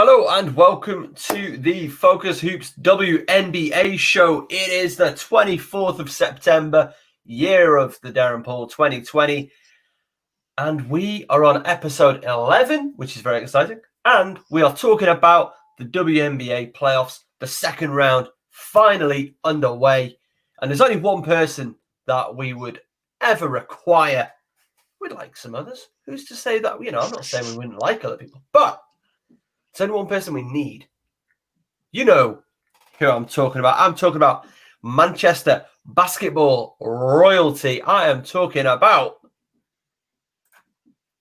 Hello and welcome to the FocusHoops WNBA Show. It is the 24th of September, year of the Darren Paul 2020. And we are on episode 11, which is very exciting. And we are talking about the WNBA playoffs, the second round finally underway. And there's only one person that we would ever require. We'd like some others. Who's to say that, I'm not saying we wouldn't like other people, but it's only one person we need. You know who I'm talking about. I'm talking about Manchester basketball royalty. I am talking about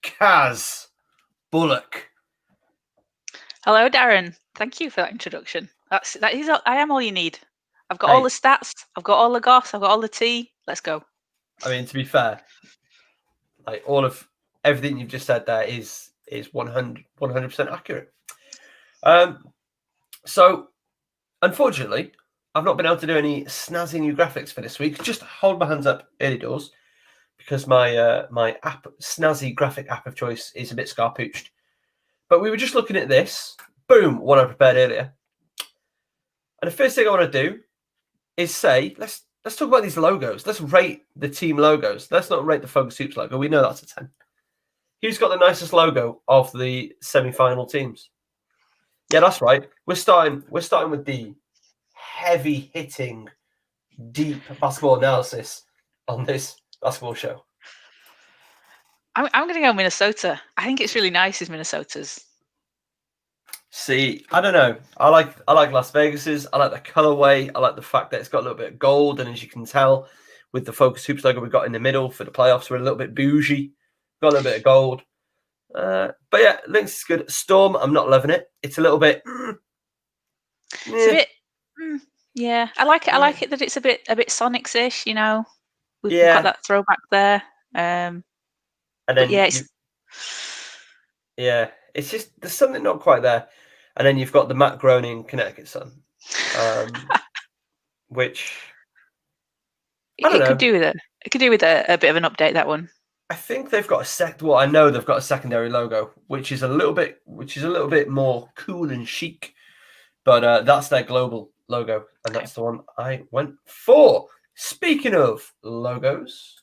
Kaz Bullock. Hello, Darren. Thank you for that introduction. I am all you need. I've got all the stats. I've got all the goss. I've got all the tea. Let's go. I mean, to be fair, like all of everything you've just said there is 100% accurate. So unfortunately, I've not been able to do any snazzy new graphics for this week. Just hold my hands up early doors because my my snazzy graphic app of choice is a bit scar-pooched. But we were just looking at this. Boom, one I prepared earlier. And the first thing I want to do is say, let's talk about these logos. Let's rate the team logos. Let's not rate the FocusHoops logo. We know that's a 10. Who's got the nicest logo of the semi-final teams? Yeah, that's right. We're starting with the heavy hitting, deep basketball analysis on this basketball show. I'm going to go Minnesota. I think it's really nice as Minnesota's. See, I don't know. I like Las Vegas's. I like the colorway. I like the fact that it's got a little bit of gold, and as you can tell, with the FocusHoops logo we got in the middle for the playoffs, we're a little bit bougie. Got a little bit of gold. But yeah, Lynx is good. Storm, I'm not loving it. It's a little bit. It's a bit. Yeah, I like it. I like it that it's a bit Sonics-ish. We've got that throwback there. And then it's just there's something not quite there. And then you've got the Matt Groening Connecticut Sun, which I don't know. Could do with it. It could do with a bit of an update. That one. I think they've got I know they've got a secondary logo, which is a little bit more cool and chic, but that's their global logo, and that's the one I went for. Speaking of logos,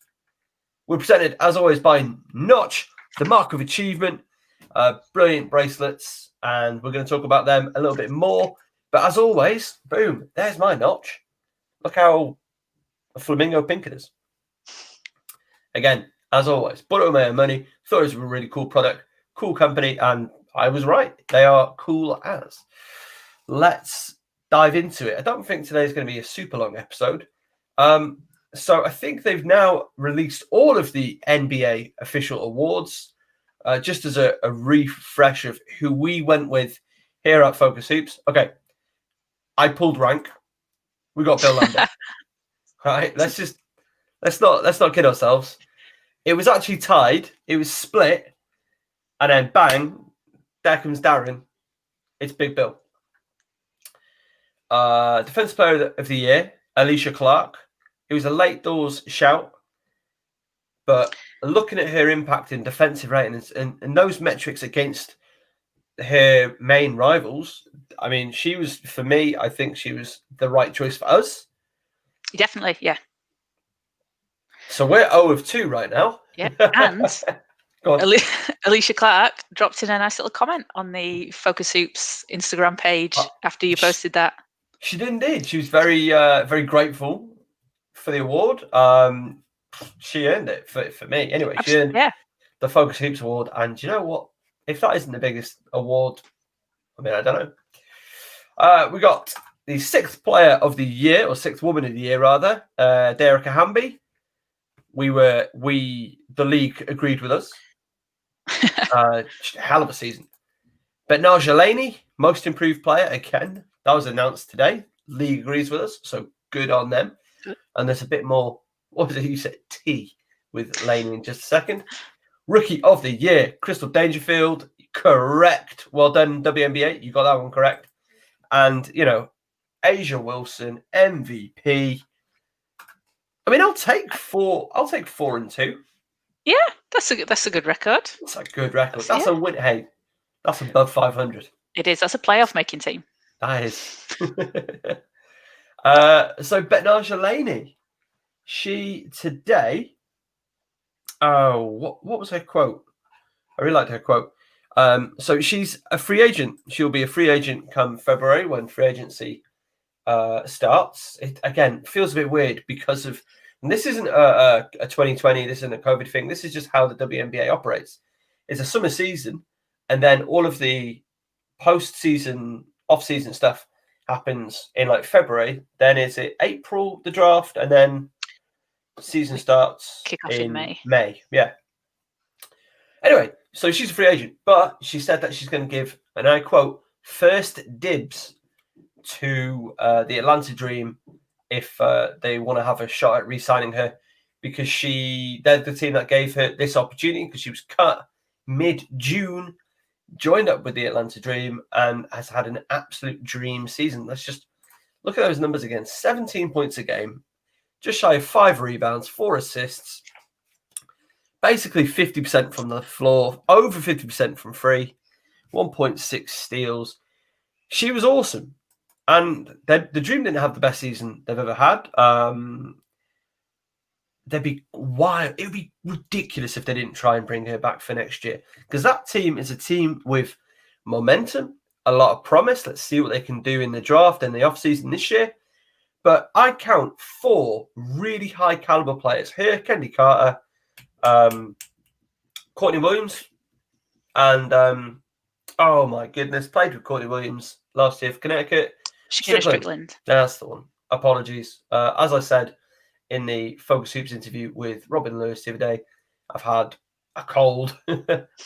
we're presented as always by Notch, the mark of achievement, brilliant bracelets, and we're going to talk about them a little bit more. But as always, boom, there's my Notch. Look how flamingo pink it is. Again, as always, bought it with my own money. Thought it was a really cool product, cool company, and I was right. They are cool as. Let's dive into it. I don't think today's going to be a super long episode. So I think they've now released all of the NBA official awards, just as a refresh of who we went with here at FocusHoops. Okay, I pulled rank. We got Bill Lambert. All right, let's not kid ourselves. It was actually tied. It was split. And then bang, there comes Darren. It's Big Bill. Defensive Player of the Year, Alicia Clark. It was a late doors shout. But looking at her impact in defensive ratings and those metrics against her main rivals, I mean, I think she was the right choice for us. Definitely, yeah. So we're 0 of 2 right now. Yeah, and Alicia Clark dropped in a nice little comment on the FocusHoops Instagram page after you posted that. She did indeed. She was very, very grateful for the award. She earned it for me. Anyway, she earned the FocusHoops award. And you know what? If that isn't the biggest award, I mean, I don't know. We got the 6th player of the year, or 6th woman of the year, rather, Derica Hamby. The league agreed with us. Hell of a season. But Naja Laney, most improved player again. That was announced today. League agrees with us, so good on them. And there's a bit more. What was it you said? Tea with Laney in just a second. Rookie of the year, Crystal Dangerfield. Correct. Well done, WNBA. You got that one correct. And Asia Wilson, MVP. I mean, I'll take 4 and 2. Yeah, that's a good record. That's a good record. That's a win. Hey, that's above 500. It is. That's a playoff making team. That is. So Betnaja Laney, she today. Oh, what was her quote? I really liked her quote. So she's a free agent. She'll be a free agent come February when free agency starts. It again feels a bit weird because of, and this isn't a 2020. This isn't a COVID thing. This is just how the WNBA operates. It's a summer season, and then all of the post-season, off-season stuff happens in like February. Then is it April the draft, and then season starts Kick off in May. Yeah. Anyway, so she's a free agent, but she said that she's going to give, and I quote, first dibs to the Atlanta Dream if they want to have a shot at re-signing her, because they're the team that gave her this opportunity because she was cut mid-June, joined up with the Atlanta Dream, and has had an absolute dream season. Let's just look at those numbers again. 17 points a game, just shy of 5 rebounds, 4 assists, basically 50% from the floor, over 50% from free, 1.6 steals. She was awesome. And the Dream didn't have the best season they've ever had. They'd be wild. It would be ridiculous if they didn't try and bring her back for next year, because that team is a team with momentum, a lot of promise. Let's see what they can do in the draft and the offseason this year. But I count 4 really high caliber players here: Kendi Carter, Courtney Williams, and oh my goodness, played with Courtney Williams last year for Connecticut. Strickland. That's the one. Apologies. As I said in the Focus Hoops interview with Robin Lewis the other day, I've had a cold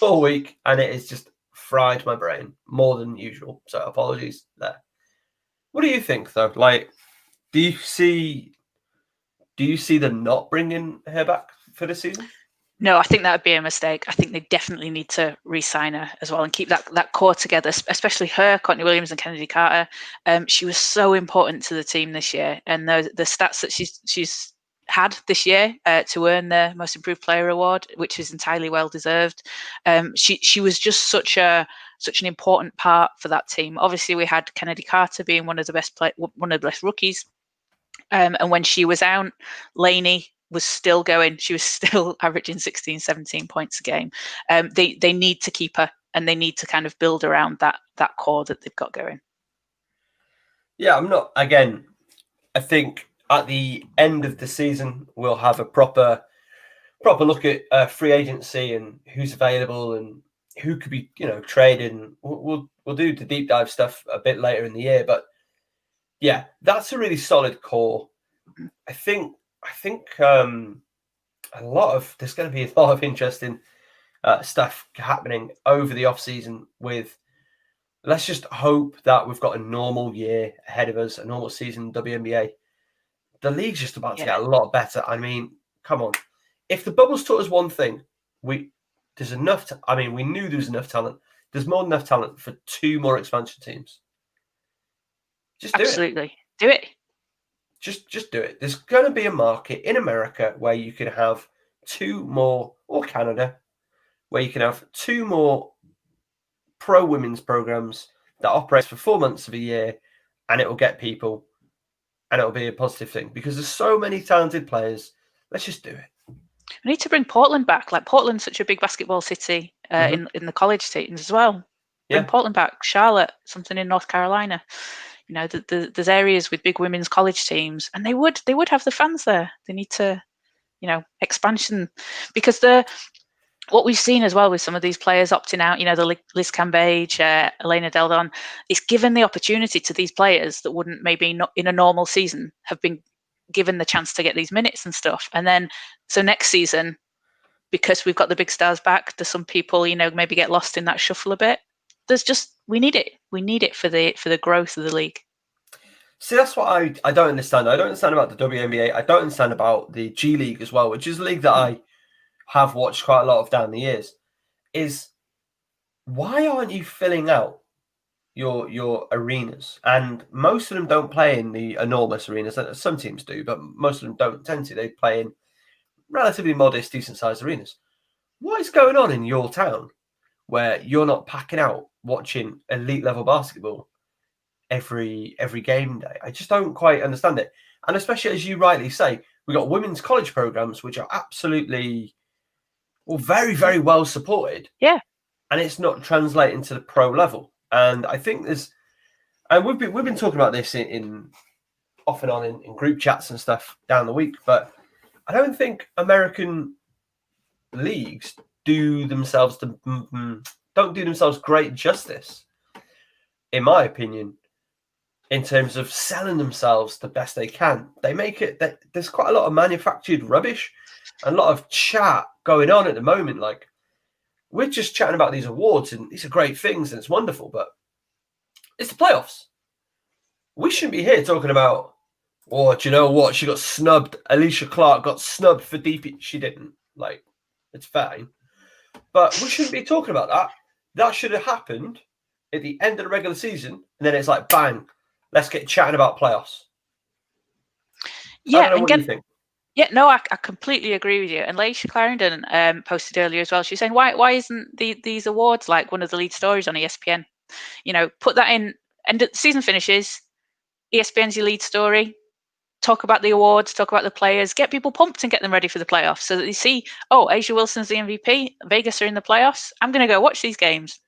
all week, and it has just fried my brain more than usual. So apologies there. What do you think, though? Like, do you see them not bringing her back for the season? No, I think that would be a mistake. I think they definitely need to re-sign her as well and keep that core together, especially her, Courtney Williams and Kennedy Carter. She was so important to the team this year, and the stats that she's had this year to earn the Most Improved Player award, which is entirely well deserved. She was just such an important part for that team. Obviously, we had Kennedy Carter being one of the best rookies, and when she was out, Laney was still going. She was still averaging 16, 17 points a game. They need to keep her, and they need to kind of build around that core that they've got going. Yeah, I think at the end of the season, we'll have a proper look at free agency and who's available and who could be, traded. And we'll do the deep dive stuff a bit later in the year. But yeah, that's a really solid core. I think there's going to be a lot of interesting stuff happening over the off season. With, let's just hope that we've got a normal year ahead of us, a normal season in WNBA. The league's just about to get a lot better. I mean, come on. If the bubbles taught us one thing, there's enough. We knew there was enough talent. There's more than enough talent for 2 more expansion teams. Just do it. Absolutely. Do it. Just do it. There's going to be a market in America where you can have 2 more, or Canada, where you can have 2 more pro women's programs that operates for 4 months of a year, and it will get people, and it'll be a positive thing because there's so many talented players. Let's just do it. We need to bring Portland back. Like, Portland's such a big basketball city in the college teams as well. Bring Portland back. Charlotte, something in North Carolina. There's areas with big women's college teams, and they would have the fans there. They need to, expansion, because what we've seen as well with some of these players opting out, the Liz Cambage, Elena Deldon, it's given the opportunity to these players that wouldn't maybe not in a normal season have been given the chance to get these minutes and stuff. And then, so next season, because we've got the big stars back, there's some people, maybe get lost in that shuffle a bit. We need it. We need it for the growth of the league. See, that's what I don't understand. I don't understand about the WNBA. I don't understand about the G League as well, which is a league that I have watched quite a lot of down the years. Is why aren't you filling out your arenas? And most of them don't play in the enormous arenas. Some teams do, but most of them don't tend to. They play in relatively modest, decent-sized arenas. What is going on in your town where you're not packing out watching elite level basketball every game day. I just don't quite understand it. And especially as you rightly say, we've got women's college programs which are absolutely very, very well supported. Yeah. And it's not translating to the pro level. And I think and we've been talking about this in off and on in group chats and stuff down the week, but I don't think American leagues don't do themselves great justice, in my opinion, in terms of selling themselves the best they can. They make it that there's quite a lot of manufactured rubbish and a lot of chat going on at the moment. Like, we're just chatting about these awards and these are great things and it's wonderful, but it's the playoffs. We shouldn't be here talking about, do you know what? She got snubbed. Alicia Clark got snubbed for DP. She didn't. Like, it's fine. But we shouldn't be talking about that. That should have happened at the end of the regular season. And then it's like, bang, let's get chatting about playoffs. Yeah, I don't know what you think. Yeah, no, I completely agree with you. And Laisha Clarendon posted earlier as well. She's saying, why isn't these awards like one of the lead stories on ESPN? Put that in, and season finishes, ESPN's your lead story. Talk about the awards, talk about the players, get people pumped and get them ready for the playoffs so that they see, Asia Wilson's the MVP, Vegas are in the playoffs. I'm going to go watch these games.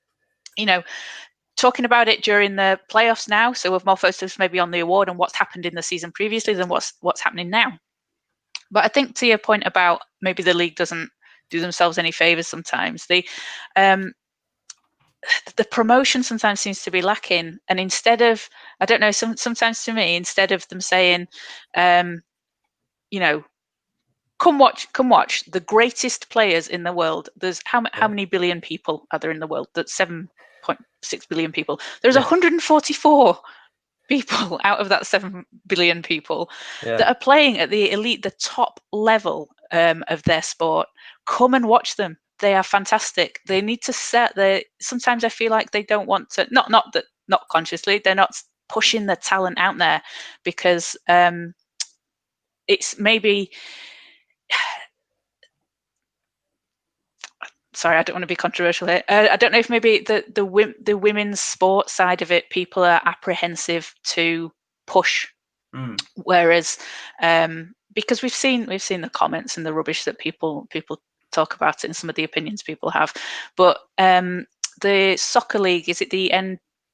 Talking about it during the playoffs now, so we're more focused maybe on the award and what's happened in the season previously than what's happening now. But I think to your point about maybe the league doesn't do themselves any favors sometimes. The promotion sometimes seems to be lacking, and instead of, I don't know, sometimes to me, instead of them saying, come watch the greatest players in the world. There's how many billion people are there in the world? That's 7.6 billion people. There's 144 people out of that 7 billion people that are playing at the elite, the top level of their sport. Come and watch them. They are fantastic. They need to sometimes I feel like they don't want to, not consciously, they're not pushing the talent out there because it's maybe, sorry, I don't want to be controversial here. I don't know if maybe the women's sports side of it, people are apprehensive to push, whereas because we've seen the comments and the rubbish that people talk about it and some of the opinions people have, but the soccer league, is it the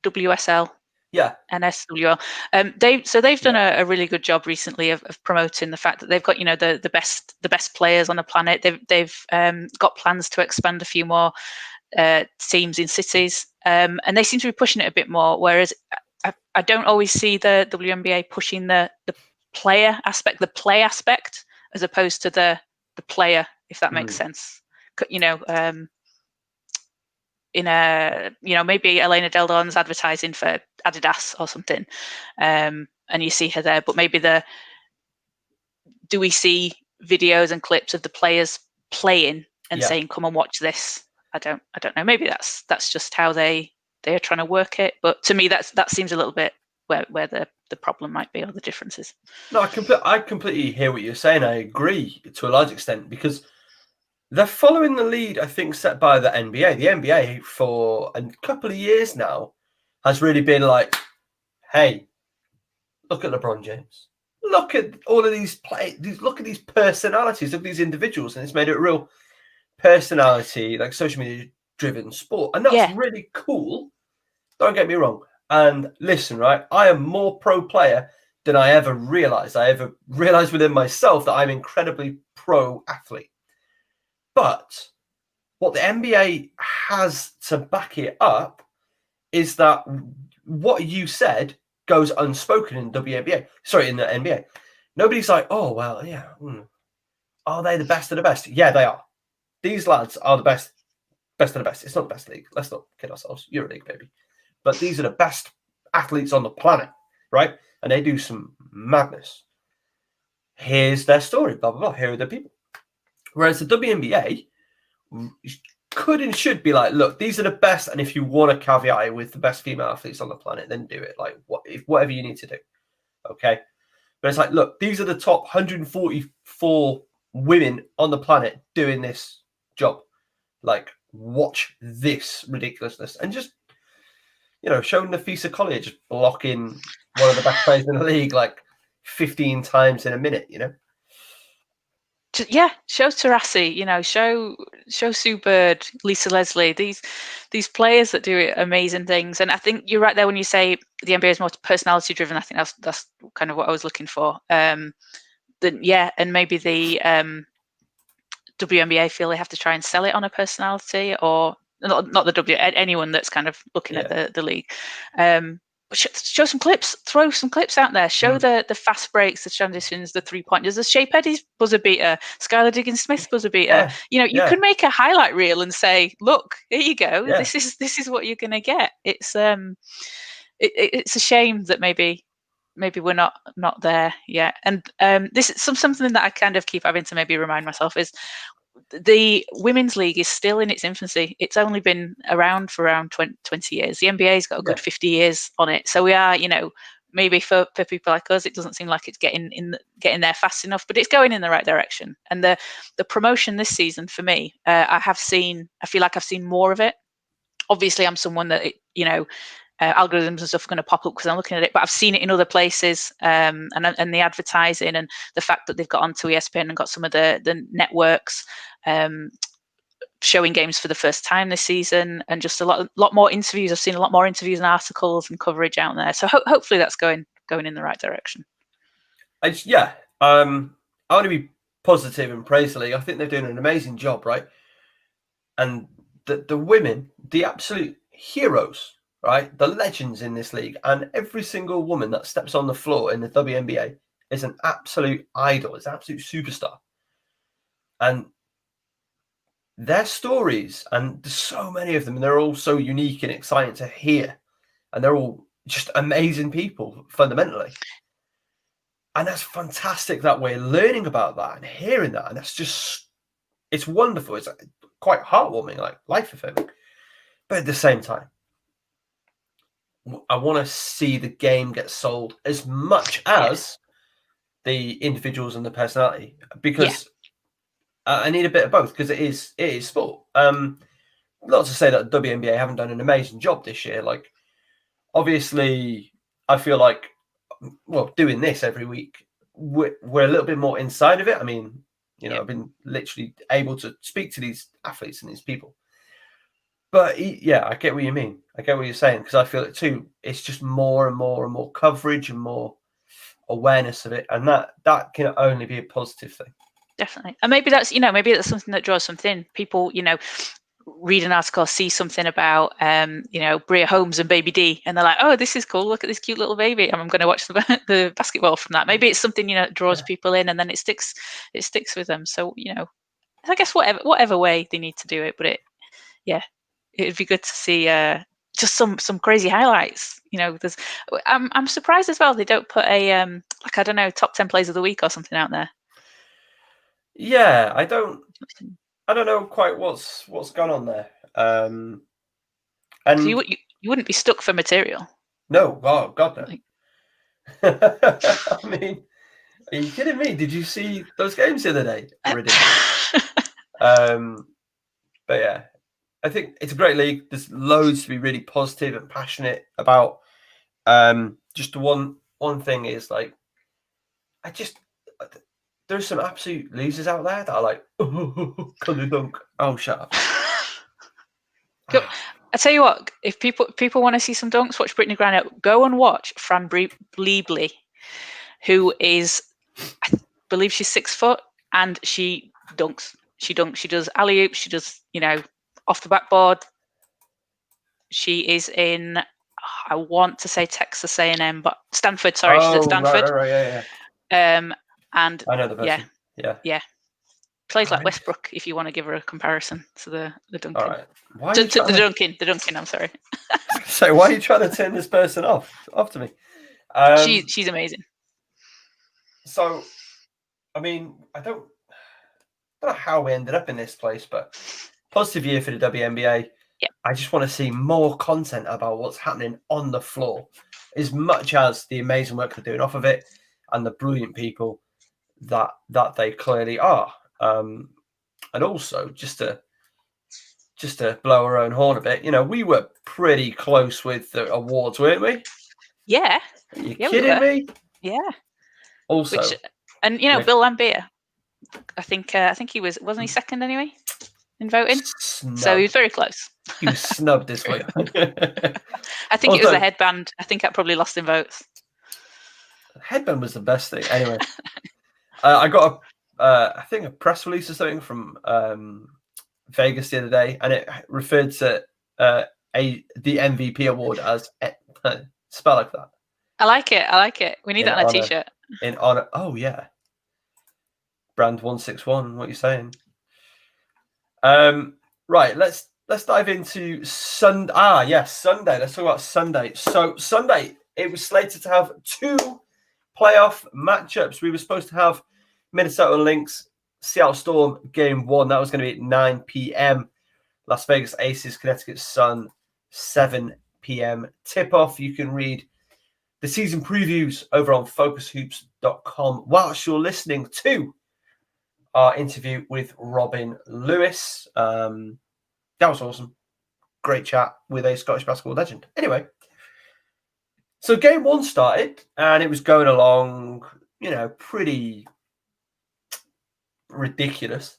NWSL? Yeah. NSWL. They've done a really good job recently of promoting the fact that they've got the best players on the planet. They've got plans to expand a few more teams in cities, and they seem to be pushing it a bit more. Whereas I don't always see the WNBA pushing the player aspect, the play aspect, as opposed to the player, if that makes sense. In maybe Elena Del Don's advertising for Adidas or something, and you see her there, but maybe do we see videos and clips of the players playing and saying, come and watch this? I don't know. Maybe that's just how they are trying to work it. But to me, that seems a little bit where the problem might be, or the differences. No, I completely hear what you're saying. I agree to a large extent, because they're following the lead, I think, set by the NBA. The NBA for a couple of years now has really been like, hey, look at LeBron James. Look at all of these look at these personalities, look at these individuals, and it's made it a real personality, like social media driven sport. And that's really cool. Don't get me wrong. And listen, right, I am more pro player than I ever realized. I ever realized within myself that I'm incredibly pro athlete. But what the NBA has to back it up is that what you said goes unspoken in WNBA. Sorry, in the NBA. Nobody's like, oh, well, yeah. Are they the best of the best? Yeah, they are. These lads are the best of the best. It's not the best league. Let's not kid ourselves. You're a league, baby. But these are the best athletes on the planet, right? And they do some madness. Here's their story, blah, blah, blah. Here are the people. Whereas the WNBA could and should be like, look, these are the best, and if you want to caveat it with the best female athletes on the planet, then do it. Like, whatever you need to do, okay? But it's like, look, these are the top 144 women on the planet doing this job. Like, watch this ridiculousness, and just showing Nafisa College blocking one of the best players in the league like 15 times in a minute. Show Tarasi, show Sue Bird, Lisa Leslie, these players that do amazing things. And I think you're right there when you say the NBA is more personality driven. I think that's kind of what I was looking for. And maybe the WNBA feel they have to try and sell it on a personality, or not the anyone that's kind of looking at the league. Show some clips, throw some clips out there, show the fast breaks, the transitions, the 3-pointers, the Shea Petty's buzzer beater, Skylar Diggins-Smith's buzzer beater. You can make a highlight reel and say, look, here you go. Yeah. This is what you're going to get. It's a shame that maybe we're not there yet. And this is something that I kind of keep having to maybe remind myself is the women's league is still in its infancy. It's only been around for around 20 years. The NBA's got a good 50 years on it. So we are, maybe for people like us, it doesn't seem like it's getting there fast enough, but it's going in the right direction. And the promotion this season for me, I feel like I've seen more of it. Obviously, I'm someone that, algorithms and stuff are going to pop up because I'm looking at it, but I've seen it in other places, and the advertising and the fact that they've got onto ESPN and got some of the networks showing games for the first time this season, and just a lot more interviews. I've seen a lot more interviews and articles and coverage out there. So hopefully that's going in the right direction. I want to be positive and praise the league. I think they're doing an amazing job, right? And the women, the absolute heroes, right? The legends in this league, and every single woman that steps on the floor in the WNBA is an absolute idol, is an absolute superstar. And their stories, and there's so many of them, and they're all so unique and exciting to hear. And they're all just amazing people, fundamentally. And that's fantastic that we're learning about that and hearing that. And that's just, it's wonderful. It's quite heartwarming, like life-affirming. But at the same time, I want to see the game get sold as much as the individuals and the personality, because I need a bit of both, because it is sport. Not to say that WNBA haven't done an amazing job this year. Like, obviously, I feel like, doing this every week, we're a little bit more inside of it. I mean, I've been literally able to speak to these athletes and these people. But I get what you mean. I get what you're saying, because I feel it too. It's just more and more and more coverage and more awareness of it, and that can only be a positive thing. Definitely. And maybe that's something that draws something in. People, read an article, see something about Bria Holmes and Baby D, and they're like, oh, this is cool, look at this cute little baby, and I'm going to watch the basketball from that. Maybe it's something that draws people in, and then it sticks with them. So I guess whatever way they need to do it, but it'd be good to see just some crazy highlights. I'm surprised as well they don't put a top 10 plays of the week or something out there. I don't know quite what's gone on there. And so you wouldn't be stuck for material. No, oh God, no. I mean, are you kidding me? Did you see those games the other day? Ridiculous. But I think it's a great league. There's loads to be really positive and passionate about. Just the one thing is, like, there's some absolute losers out there that are like, can you dunk? Oh, shut up. I tell you what, if people want to see some dunks, watch Brittany Griner. Go and watch Fran Bleabley, who is, I believe she's 6 foot, and she dunks. She does alley-oops. She does, off the backboard. She is in, I want to say Texas A&M, but Stanford. Sorry, she's at Stanford. Right, yeah. And I know the person. Yeah. Plays like Westbrook, if you want to give her a comparison to the Duncan. All right. The Duncan. I'm sorry. So why are you trying to turn this person off to me? She's amazing. So, I mean, I don't know how we ended up in this place, but positive year for the WNBA. Yeah. I just want to see more content about what's happening on the floor, as much as the amazing work they're doing off of it and the brilliant people that they clearly are. And also just to just to blow our own horn a bit, we were pretty close with the awards, weren't we? Yeah. Are you kidding me? Yeah. Also, Bill Lambier, I think he wasn't he second anyway in voting? Snub. So he was very close. He was snubbed this week. I think it was the headband. I think that probably lost in votes. Headband was the best thing. Anyway, I got I think a press release or something from Vegas the other day, and it referred to the MVP award as spell like that. I like it. We need that on a t-shirt. In honor. Oh yeah. Brand 161. What are you saying? Right. Let's dive into Sunday. Sunday. Let's talk about Sunday. So Sunday, it was slated to have 2 playoff matchups. We were supposed to have Minnesota Lynx, Seattle Storm game 1. That was going to be at 9 p.m. Las Vegas Aces, Connecticut Sun, 7 p.m. tip-off. You can read the season previews over on FocusHoops.com whilst you're listening to our interview with Robin Lewis. That was awesome. Great chat with a Scottish basketball legend. Anyway, so game 1 started and it was going along, pretty ridiculous.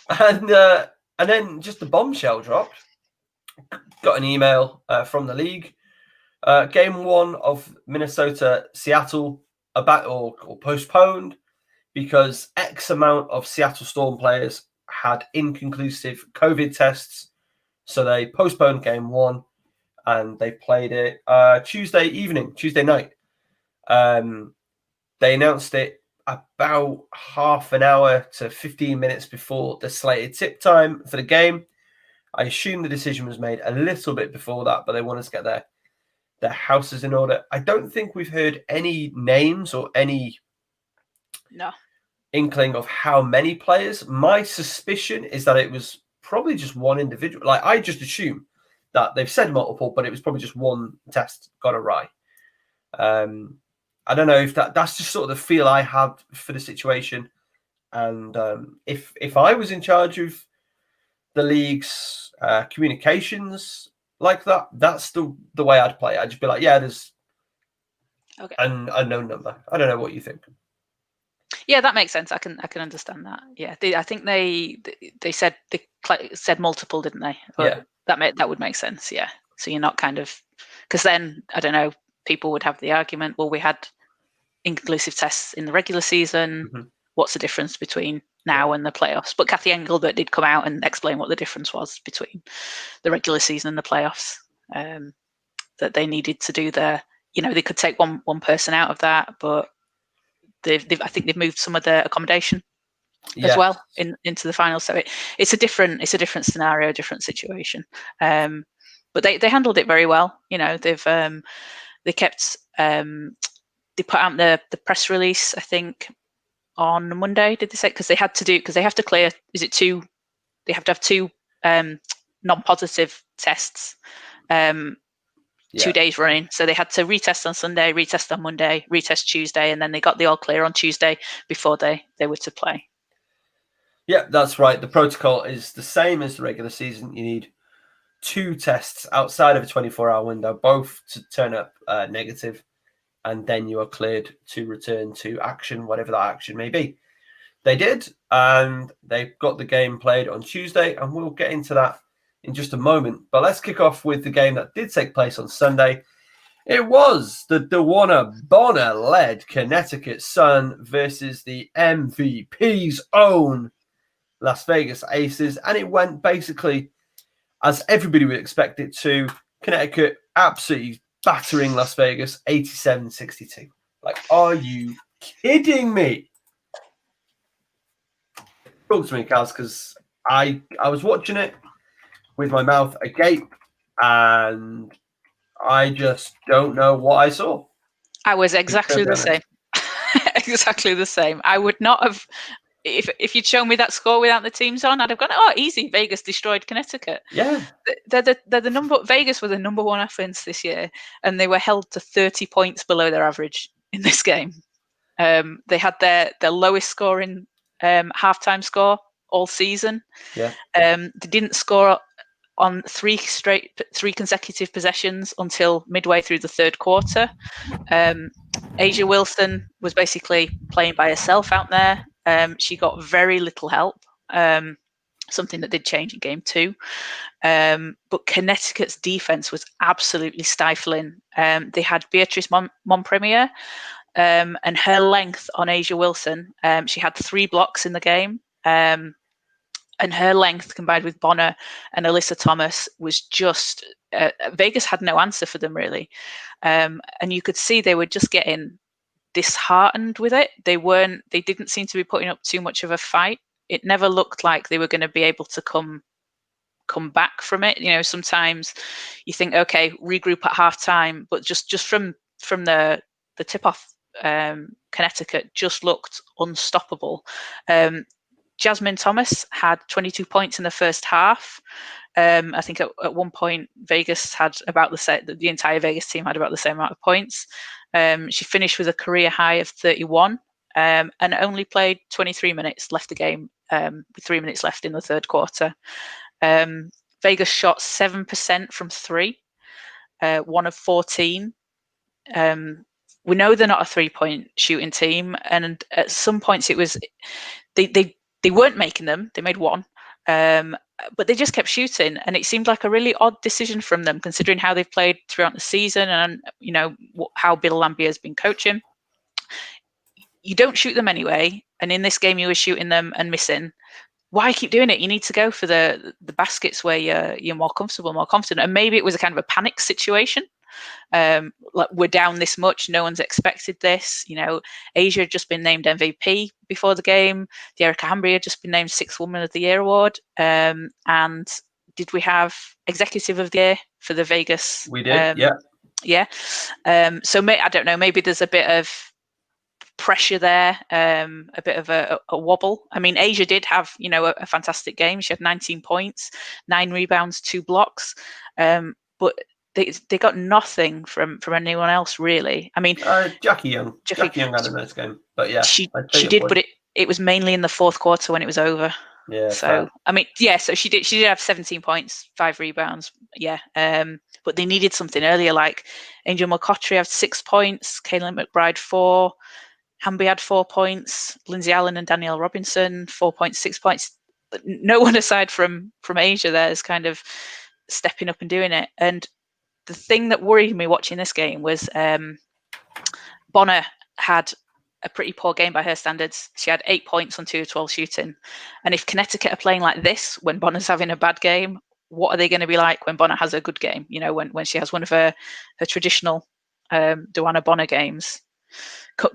And then just the bombshell dropped. Got an email from the league. Game 1 of Minnesota Seattle or postponed because X amount of Seattle Storm players had inconclusive COVID tests. So they postponed game 1 and they played it Tuesday night. They announced it about half an hour to 15 minutes before the slated tip time for the game. I assume the decision was made a little bit before that, but they wanted to get their houses in order. I don't think we've heard any names or any inkling of how many players. My suspicion is that it was probably just one individual. Like, I just assume that they've said multiple, but it was probably just one test got awry. I don't know if that's just sort of the feel I had for the situation. And if I was in charge of the league's communications like that, that's the way I'd play it. I'd just be like, yeah, there's an unknown number. I don't know what you think. Yeah, that makes sense. I can understand that. Yeah, I think they said multiple, didn't they? But yeah, that would make sense. Yeah, so you're not kind of, because then I don't know, people would have the argument, well, we had inconclusive tests in the regular season. Mm-hmm. What's the difference between now and the playoffs? But Kathy Engelbert did come out and explain what the difference was between the regular season and the playoffs. That they needed to do they could take one person out of that, but I think they've moved some of the accommodation as well into the finals. So it's a different scenario, different situation. But they handled it very well. They kept they put out the press release, I think, on Monday. Did they say, because they have to clear, is it 2? They have to have 2 non-positive tests 2 days running. So they had to retest on Sunday, retest on Monday, retest Tuesday, and then they got the all clear on Tuesday before they were to play. Yeah, that's right. The protocol is the same as the regular season. You need 2 tests outside of a 24-hour window, both to turn up negative, and then you are cleared to return to action, whatever that action may be. They did, and they got the game played on Tuesday, and we'll get into that in just a moment. But let's kick off with the game that did take place on Sunday. It was the DeWanna Bonner-led Connecticut Sun versus the MVP's own Las Vegas Aces, and it went basically as everybody would expect it to. Connecticut absolutely battering Las Vegas 87-62. Like, are you kidding me? Talk to me, Kaz, because I was watching it with my mouth agape, and I just don't know what I saw. I was exactly the same. Exactly the same. I would not have, if you'd shown me that score without the teams on, I'd have gone, oh, easy. Vegas destroyed Connecticut. Yeah. Vegas were the number 1 offense this year, and they were held to 30 points below their average in this game. They had their lowest scoring halftime score all season. Yeah. They didn't score on three consecutive possessions until midway through the third quarter. Asia Wilson was basically playing by herself out there. She got very little help, something that did change in game 2. But Connecticut's defense was absolutely stifling. They had Beatrice Montpremier, and her length on Asia Wilson, she had 3 blocks in the game. And her length combined with Bonner and Alyssa Thomas was just, Vegas had no answer for them really. And you could see they were just getting disheartened with it. They didn't seem to be putting up too much of a fight. It never looked like they were going to be able to come back from it. Sometimes you think, okay, regroup at half time, but just from the tip off, Connecticut just looked unstoppable. Jasmine Thomas had 22 points in the first half. I think at one point Vegas had about the entire Vegas team had about the same amount of points. She finished with a career high of 31, and only played 23 minutes, left the game with 3 minutes left in the third quarter. Vegas shot 7% from 3, 1 of 14. We know they're not a 3-point shooting team, and at some points it was they weren't making them. They made 1, but they just kept shooting, and it seemed like a really odd decision from them, considering how they've played throughout the season and how Bill Laimbeer has been coaching. You don't shoot them anyway, and in this game you were shooting them and missing. Why keep doing it? You need to go for the baskets where you're more comfortable, more confident. And maybe it was a kind of a panic situation. Like, we're down this much, no one's expected this. Asia had just been named MVP before the game. Erica Hambry had just been named 6th Woman of the Year award. And did we have Executive of the Year for the Vegas? We did, yeah. So I don't know. Maybe there's a bit of pressure there, a bit of a wobble. I mean, Asia did have a fantastic game. She had 19 points, 9 rebounds, 2 blocks, but they got nothing from anyone else really. I mean, Jackie Young had a nice game, but yeah, she did, but it was mainly in the fourth quarter when it was over. Yeah. So fair. I mean, so she did have 17 points, 5 rebounds. Yeah. But they needed something earlier. Like Angel McCoughtry had 6 points, Kaylin McBride 4, Hamby had 4 points, Lindsay Allen and Danielle Robinson 4.6 points. But no one aside from Asia there is kind of stepping up and doing it. And the thing that worried me watching this game was Bonner had a pretty poor game by her standards. She had 8 points on 2 of 12 shooting. And if Connecticut are playing like this when Bonner's having a bad game, what are they going to be like when Bonner has a good game? When she has one of her traditional Duana Bonner games.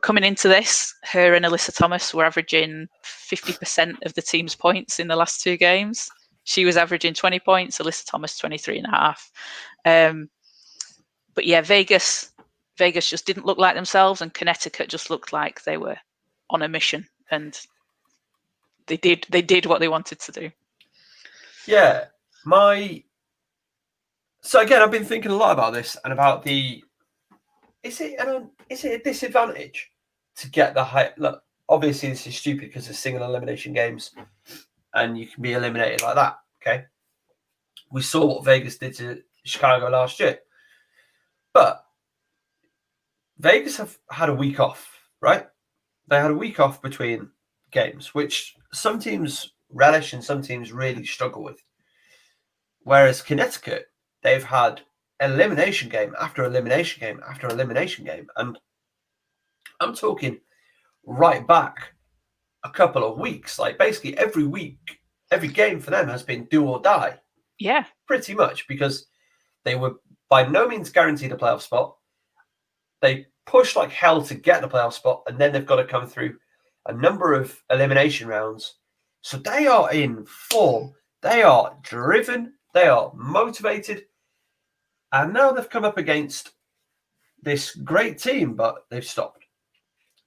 Coming into this, her and Alyssa Thomas were averaging 50% of the team's points in the last 2 games. She was averaging 20 points, Alyssa Thomas 23.5. But yeah, Vegas just didn't look like themselves, and Connecticut just looked like they were on a mission, and they did what they wanted to do. Yeah, so again, I've been thinking a lot about this and about is it a disadvantage to get the high? Look, obviously this is stupid because it's single elimination games, and you can be eliminated like that. Okay, we saw what Vegas did to Chicago last year. But Vegas have had a week off, right? They had a week off between games, which some teams relish and some teams really struggle with. Whereas Connecticut, they've had elimination game after elimination game after elimination game. And I'm talking right back a couple of weeks. Like basically every week, every game for them has been do or die. Yeah. Pretty much, because they were by no means guaranteed a playoff spot. They pushed like hell to get the playoff spot, and then they've got to come through a number of elimination rounds. So they are in form. They are driven. They are motivated. And now they've come up against this great team, but they've stopped.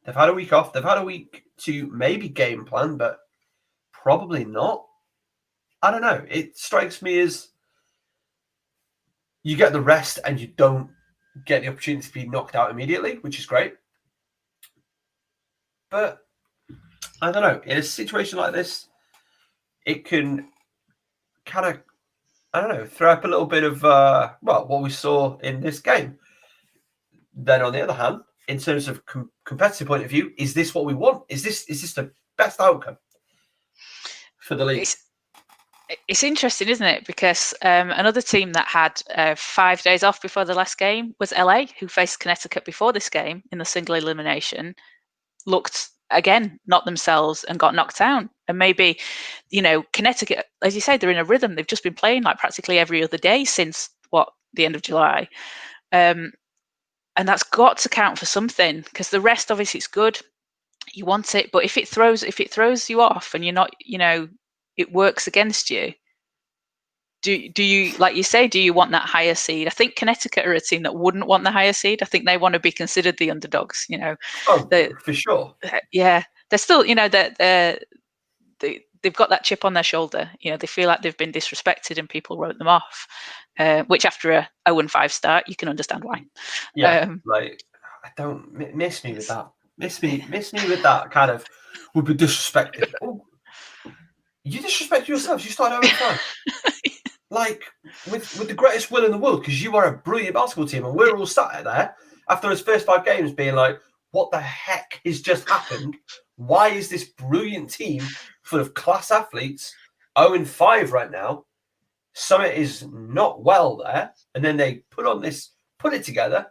They've had a week off. They've had a week to maybe game plan, but probably not. I don't know. It strikes me as you get the rest and you don't get the opportunity to be knocked out immediately, which is great. But I don't know. In a situation like this, it can kind of I don't know, throw up a little bit of what we saw in this game. Then on the other hand, in terms of competitive point of view, is this what we want? Is this the best outcome for the league? It's interesting, isn't it? Because another team that had 5 days off before the last game was LA, who faced Connecticut before this game in the single elimination, looked again not themselves and got knocked down. And maybe, Connecticut, as you say, they're in a rhythm. They've just been playing like practically every other day since the end of July. And that's got to count for something, because the rest, obviously, it's good. You want it, but if it throws you off and you're not, it works against you. Do you, like you say, do you want that higher seed? I think Connecticut are a team that wouldn't want the higher seed. I think they want to be considered the underdogs. Oh, for sure. Yeah, they're still, they've got that chip on their shoulder. They feel like they've been disrespected and people wrote them off. Which after a 0-5 start, you can understand why. Yeah, I don't miss me with that. Miss me with that kind of would be disrespected. Oh, you disrespect yourselves. You started 0-5. Like with the greatest will in the world, because you are a brilliant basketball team, and we're all sat there after those first 5 games being like, "What the heck has just happened? Why is this brilliant team full of class athletes 0-5 right now? Summit is not well there." And then they put it together.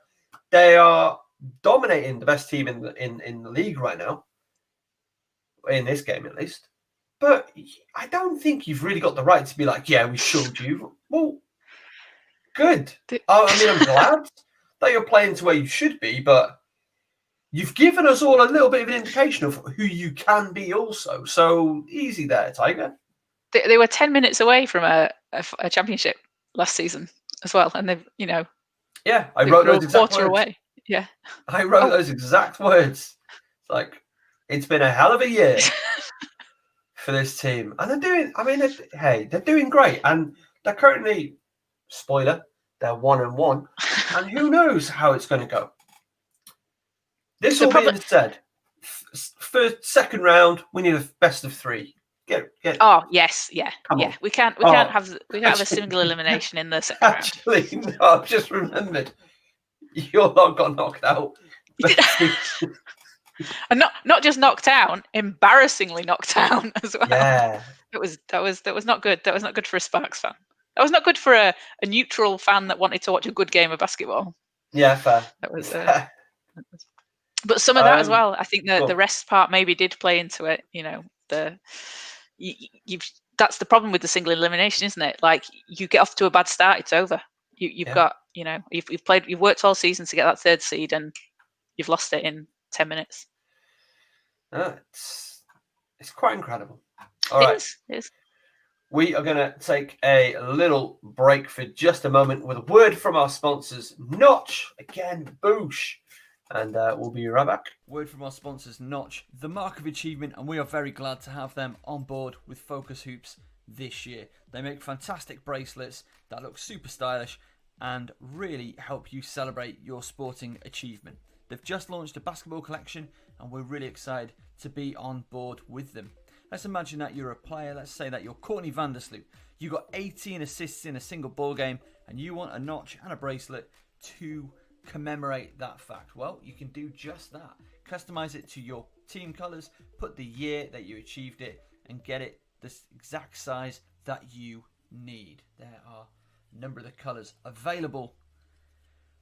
They are dominating the best team in the league right now, in this game at least. But I don't think you've really got the right to be like, "Yeah, we showed you." Well, good. I mean, I'm glad that you're playing to where you should be, but you've given us all a little bit of an indication of who you can be also. So easy there, Tiger. They were 10 minutes away from a championship last season as well, and they've, yeah, I wrote those exact words. Away. Yeah, I wrote those exact words. It's like, it's been a hell of a year for this team, and they're doing. I mean, they're doing great, and they're currently, spoiler, they're 1-1, and who knows how it's going to go. This all being said, first, second round, we need a best of 3. Get. Oh yes, yeah, Come yeah. on. We can't have a single elimination in the second round. Actually, no, I've just remembered. Your lot got knocked out. And not just knocked down, embarrassingly knocked down as well. Yeah. That was not good. That was not good for a Sparks fan. That was not good for a neutral fan that wanted to watch a good game of basketball. Yeah, fair. That was. But some of that as well. I think the rest part maybe did play into it. That's the problem with the single elimination, isn't it? Like, you get off to a bad start, it's over. You've got, you've worked all season to get that 3rd seed, and you've lost it in 10 minutes. It's quite incredible. All right. It is. We are going to take a little break for just a moment with a word from our sponsors, Notch. Again, boosh. And we'll be right back. Word from our sponsors, Notch, the mark of achievement, and we are very glad to have them on board with Focus Hoops this year. They make fantastic bracelets that look super stylish and really help you celebrate your sporting achievement. They've just launched a basketball collection, and we're really excited to be on board with them. Let's imagine that you're a player. Let's say that you're Courtney Vandersloot. You got 18 assists in a single ball game, and you want a notch and a bracelet to commemorate that fact. Well, you can do just that. Customize it to your team colors, put the year that you achieved it, and get it the exact size that you need. There are a number of the colors available.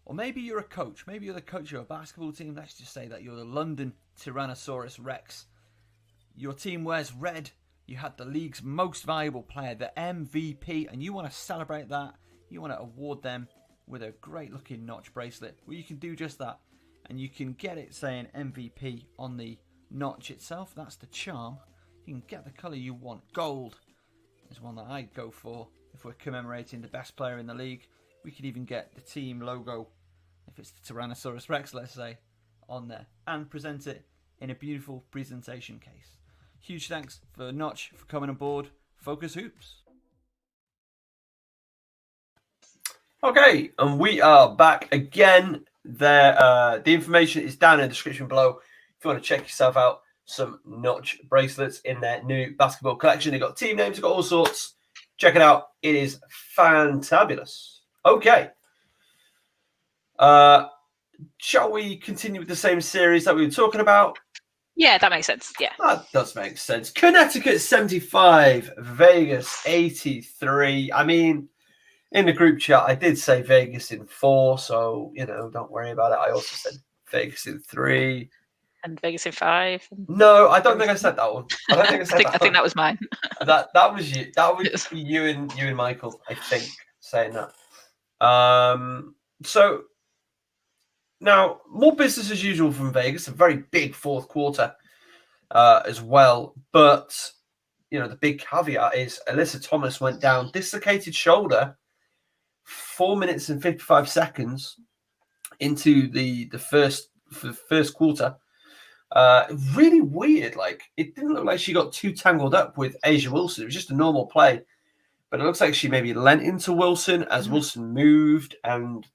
Or maybe you're a coach. Maybe you're the coach of a basketball team. Let's just say that you're the London Tyrannosaurus Rex. Your team wears red. You had the league's most valuable player, the MVP, and you want to celebrate that. You want to award them with a great looking notch bracelet. Well, you can do just that, and you can get it saying MVP on the notch itself. That's the charm. You can get the colour you want. Gold is one that I'd go for if we're commemorating the best player in the league. We could even get the team logo, if it's the Tyrannosaurus Rex, let's say, on there, and present it in a beautiful presentation case. Huge thanks for Notch for coming aboard Focus Hoops. Okay, and we are back again. There, the information is down in the description below. If you want to check yourself out, some Notch bracelets in their new basketball collection. They've got team names, they've got all sorts. Check it out. It is fantabulous. Okay. Shall we continue with the same series that we were talking about? Yeah, that makes sense. Yeah. That does make sense. Connecticut 75, Vegas 83. I mean, in the group chat, I did say Vegas in 4, so, don't worry about it. I also said Vegas in 3. And Vegas in 5. No, I don't think I said that one. I don't think I said that. I think that was mine. that was you. That was you and Michael, I think, saying that. So now more business as usual from Vegas. A very big fourth quarter as well. But the big caveat is Alyssa Thomas went down, dislocated shoulder, 4 minutes and 55 seconds into the first quarter. Really weird. Like, it didn't look like she got too tangled up with Asia Wilson. It was just a normal play, but it looks like she maybe lent into Wilson as Wilson moved and,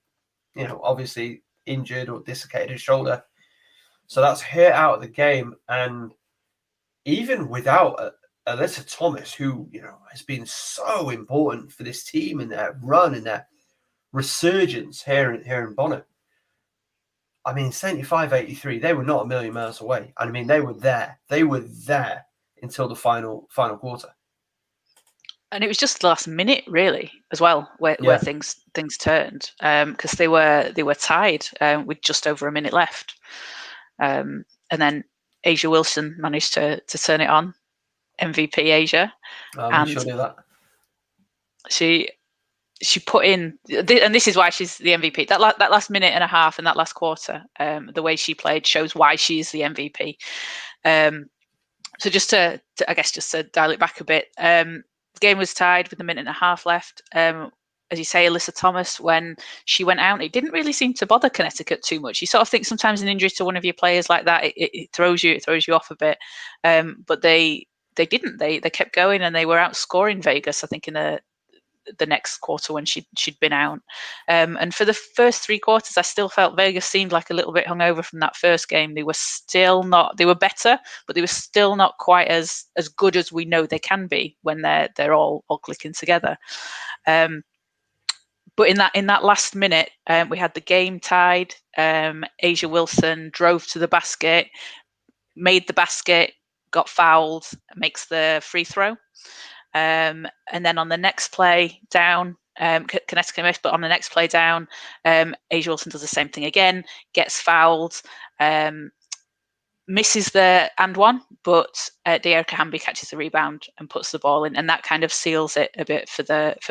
obviously injured or dislocated her shoulder. So that's her out of the game. And even without Alyssa Thomas, who, has been so important for this team in their run and their resurgence here in Bonnet. I mean, 75-83, they were not a million miles away. I mean, they were there. They were there until the final quarter. And it was just the last minute, really, as well, where things turned, because they were tied with just over a minute left, and then Asia Wilson managed to turn it on, MVP Asia, and she'll do that. She put in, and this is why she's the MVP. That last minute and a half and that last quarter, the way she played shows why she's the MVP. So just to dial it back a bit, the game was tied with a minute and a half left. As you say, Alyssa Thomas, when she went out, it didn't really seem to bother Connecticut too much. You sort of think sometimes an injury to one of your players like that, it throws you off a bit. But they didn't. They kept going and they were outscoring Vegas, I think, in the next quarter when she'd been out. And for the first 3 quarters, I still felt Vegas seemed like a little bit hungover from that first game. They were still not, they were better, but they were still not quite as good as we know they can be when they're all clicking together. But in that last minute, we had the game tied. Asia Wilson drove to the basket, made the basket, got fouled, makes the free throw. And then on the next play down, Connecticut missed, but on the next play down, Asia Wilson does the same thing again, gets fouled, misses the and one, but De'Erica Hamby catches the rebound and puts the ball in, and that kind of seals it a bit for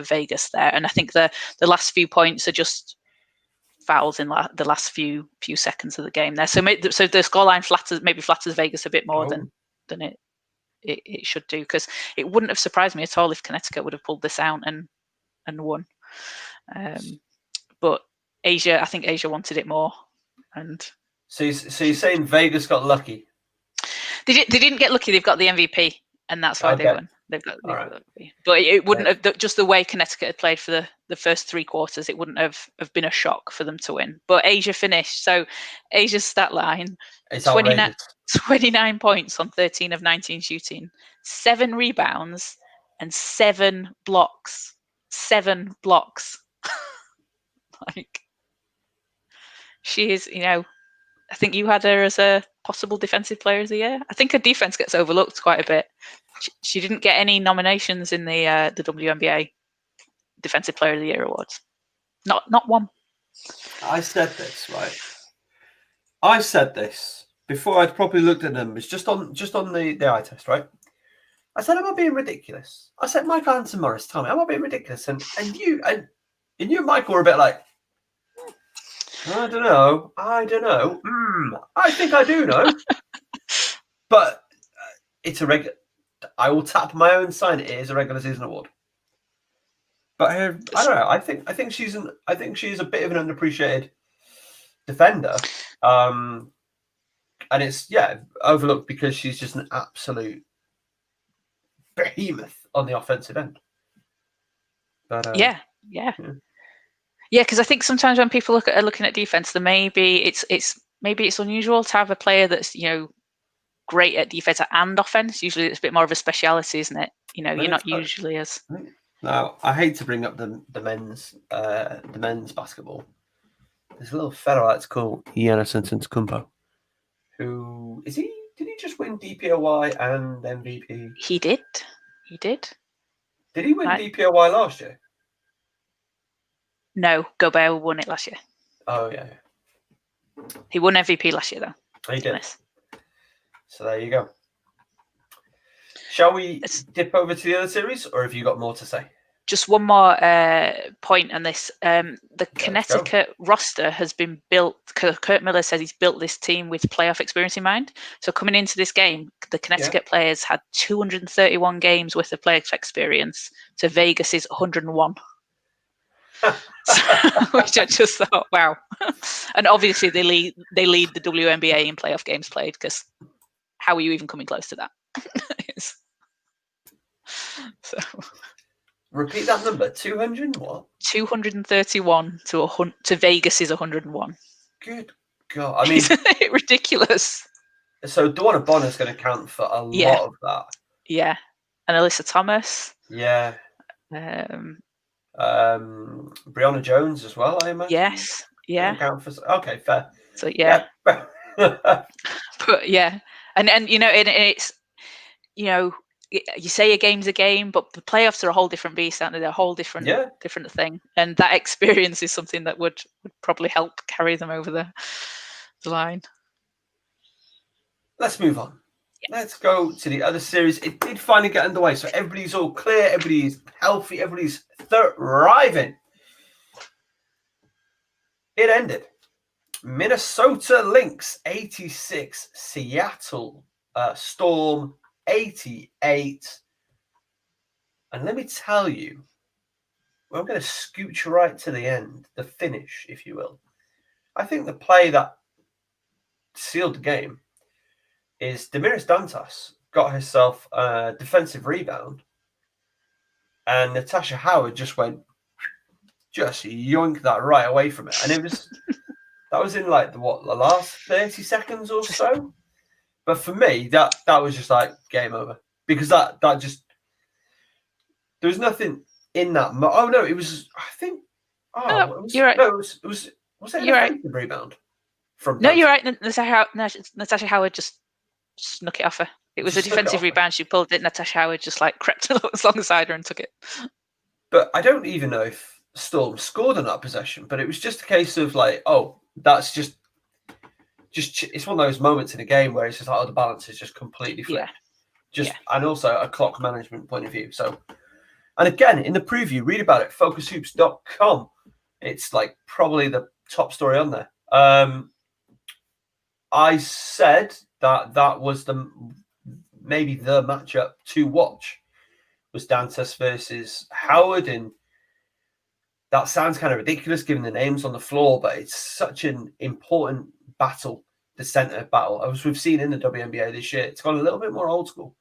Vegas there. And I think the last few points are just fouls in the last few seconds of the game there. So the scoreline flatters Vegas a bit more than it should do, because it wouldn't have surprised me at all if Connecticut would have pulled this out and won. But I think Asia wanted it more. And so you're saying Vegas got lucky? They didn't get lucky. They've got the MVP, and that's why they won. They've got the MVP. But it wouldn't have, just the way Connecticut had played for the first 3 quarters, it wouldn't have been a shock for them to win. But Asia finished. So Asia's stat line, 29 points on 13 of 19 shooting, 7 rebounds, and 7 blocks. 7 blocks. Like, she is, I think you had her as a possible defensive player of the year. I think her defense gets overlooked quite a bit. She didn't get any nominations in the WNBA Defensive Player of the Year awards. Not one. I said this, right? I said this before I'd properly looked at numbers, just on the eye test, right? I said, am I being ridiculous? I said, Michael Hanson Morris, tell me, am I being ridiculous? And you and Michael were a bit like, I don't know. I think I do know. But it's a regular. I will tap my own sign. It is a regular season award. But I don't know. I think she's a bit of an underappreciated defender. And it's overlooked because she's just an absolute behemoth on the offensive end. But yeah, because I think sometimes when people are looking at defense, then maybe it's unusual to have a player that's great at defense and offense. Usually, it's a bit more of a speciality, isn't it? You're not usually as. Now, I hate to bring up the men's basketball. There's a little fella that's called Giannis Antetokounmpo. Who is he? Did he just win DPOY and MVP? He did. Did he win DPOY last year? No, Gobert won it last year. Oh yeah. He won MVP last year though. He did. So there you go. Shall we dip over to the other series, or have you got more to say? Just one more point on this. The Connecticut roster has been built. Kurt Miller says he's built this team with playoff experience in mind. So coming into this game, the Connecticut players had 231 games worth of playoff experience to Vegas's 101. Which I just thought, wow. And obviously they lead the WNBA in playoff games played, because how are you even coming close to that? So repeat that number. 200 what? 231 to Vegas's 101. Good God! I mean, isn't it ridiculous? So Dawn Bonner's going to count for a lot of that. Yeah, and Alyssa Thomas. Yeah. Brianna Jones as well, I imagine. Yes. Yeah. Count for, okay, fair. So yeah. But yeah, and it's you say a game's a game, but the playoffs are a whole different beast, aren't they? They're a whole different thing, and that experience is something that would probably help carry them over the line. Let's move on. Let's go to the other series. It did finally get underway, so everybody's all clear, everybody's healthy, everybody's thriving. It ended. Minnesota Lynx 86, Seattle Storm 88. And let me tell you, we're going to scooch right to the end, the finish, if you will. I think the play that sealed the game is Damiris Dantas got herself a defensive rebound, and Natasha Howard just yoinked that right away from it. And it was that was in like the last 30 seconds or so. But for me, that was just like game over, because that just, there was nothing in that. Oh no, it was. I think. You're right. No, it was it a defensive rebound from? No, you're right. Natasha Howard just snuck it off her. It was a defensive rebound. She pulled it. Natasha Howard just like crept alongside her and took it. But I don't even know if Storm scored on that possession. But it was just a case of like, oh, that's just it's one of those moments in a game where it's just like, oh, the balance is just completely flipped. And also a clock management point of view. So, and again, in the preview, read about it, FocusHoops.com. It's like probably the top story on there. I said that was maybe the matchup to watch, was Dantas versus Howard, and that sounds kind of ridiculous given the names on the floor, but it's such an important battle, the center battle, as we've seen in the WNBA this year. It's gone a little bit more old school,